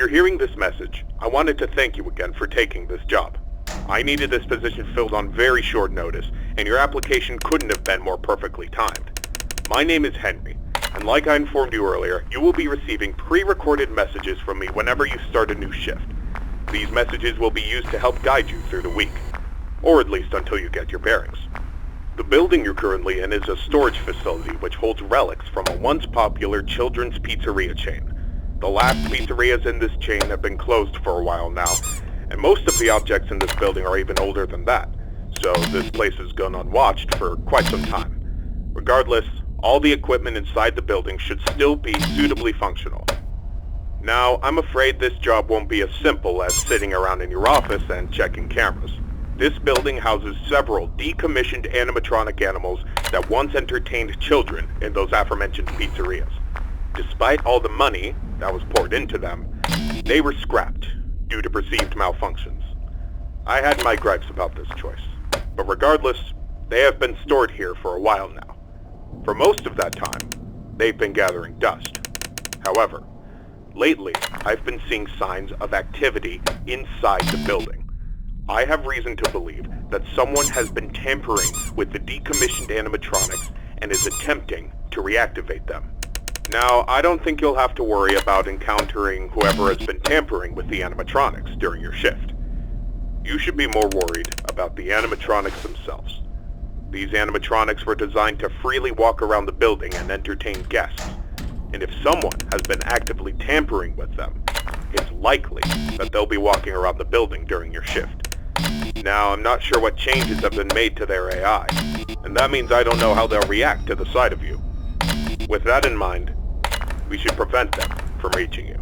you're hearing this message, I wanted to thank you again for taking this job. I needed this position filled on very short notice, and your application couldn't have been more perfectly timed. My name is Henry, and like I informed you earlier, you will be receiving pre-recorded messages from me whenever you start a new shift. These messages will be used to help guide you through the week, or at least until you get your bearings. The building you're currently in is a storage facility which holds relics from a once popular children's pizzeria chain. The last pizzerias in this chain have been closed for a while now, and most of the objects in this building are even older than that, so this place has gone unwatched for quite some time. Regardless, all the equipment inside the building should still be suitably functional. Now, I'm afraid this job won't be as simple as sitting around in your office and checking cameras. This building houses several decommissioned animatronic animals that once entertained children in those aforementioned pizzerias. Despite all the money that was poured into them, they were scrapped due to perceived malfunctions. I had my gripes about this choice, but regardless, they have been stored here for a while now. For most of that time, they've been gathering dust. However, lately, I've been seeing signs of activity inside the building. I have reason to believe that someone has been tampering with the decommissioned animatronics and is attempting to reactivate them. Now, I don't think you'll have to worry about encountering whoever has been tampering with the animatronics during your shift. You should be more worried about the animatronics themselves. These animatronics were designed to freely walk around the building and entertain guests, and if someone has been actively tampering with them, it's likely that they'll be walking around the building during your shift. Now, I'm not sure what changes have been made to their AI, and that means I don't know how they'll react to the sight of you. With that in mind, we should prevent them from reaching you.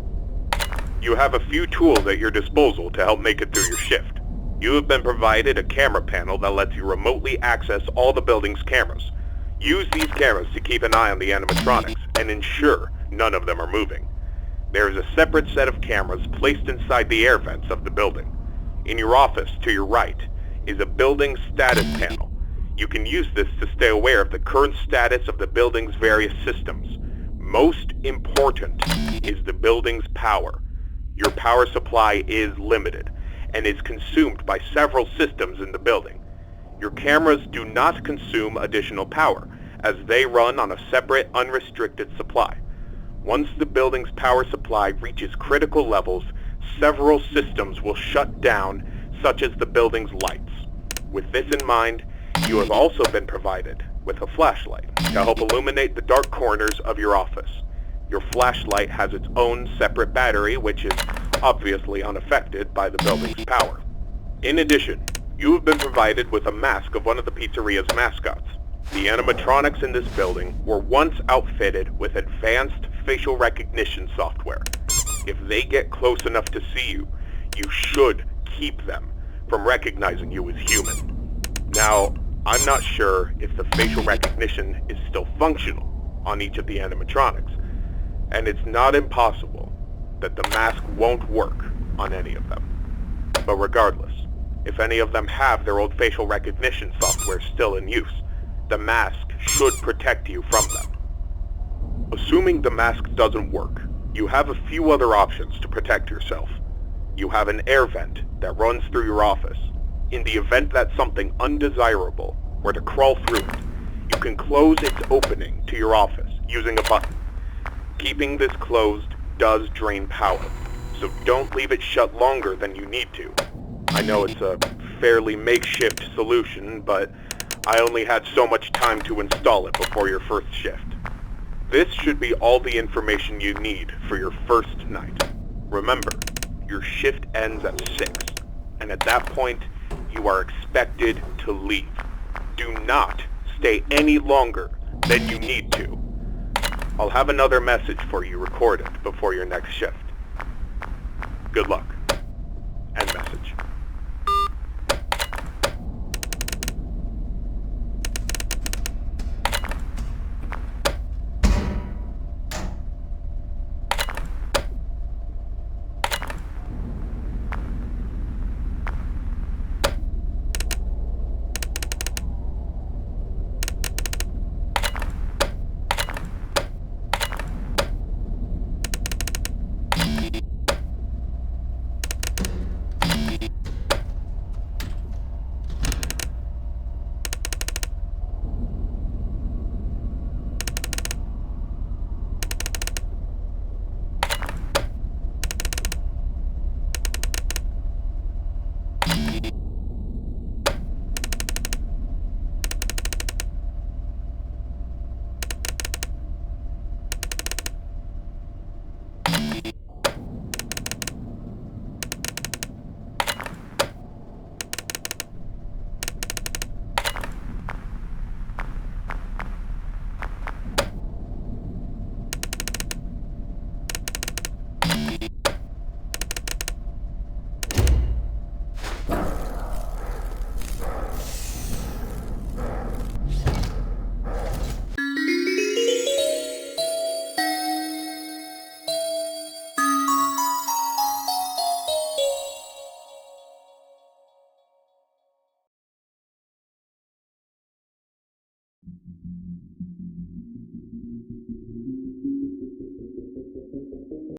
You have a few tools at your disposal to help make it through your shift. You have been provided a camera panel that lets you remotely access all the building's cameras. Use these cameras to keep an eye on the animatronics and ensure none of them are moving. There is a separate set of cameras placed inside the air vents of the building. In your office, to your right, is a building status panel. You can use this to stay aware of the current status of the building's various systems. Most important is the building's power. Your power supply is limited and is consumed by several systems in the building. Your cameras do not consume additional power, as they run on a separate, unrestricted supply. Once the building's power supply reaches critical levels, several systems will shut down, such as the building's lights. With this in mind, you have also been provided with a flashlight to help illuminate the dark corners of your office. Your flashlight has its own separate battery, which is obviously unaffected by the building's power. In addition, you have been provided with a mask of one of the pizzeria's mascots. The animatronics in this building were once outfitted with advanced facial recognition software. If they get close enough to see you, you should keep them from recognizing you as human. Now, I'm not sure if the facial recognition is still functional on each of the animatronics, and it's not impossible that the mask won't work on any of them. But regardless, if any of them have their old facial recognition software still in use, the mask should protect you from them. Assuming the mask doesn't work, you have a few other options to protect yourself. You have an air vent that runs through your office. In the event that something undesirable were to crawl through it, you can close its opening to your office using a button. Keeping this closed does drain power, so don't leave it shut longer than you need to. I know it's a fairly makeshift solution, but I only had so much time to install it before your first shift. This should be all the information you need for your first night. Remember, your shift ends at 6, and at that point, you are expected to leave. Do not stay any longer than you need to. I'll have another message for you recorded before your next shift. Good luck. End message.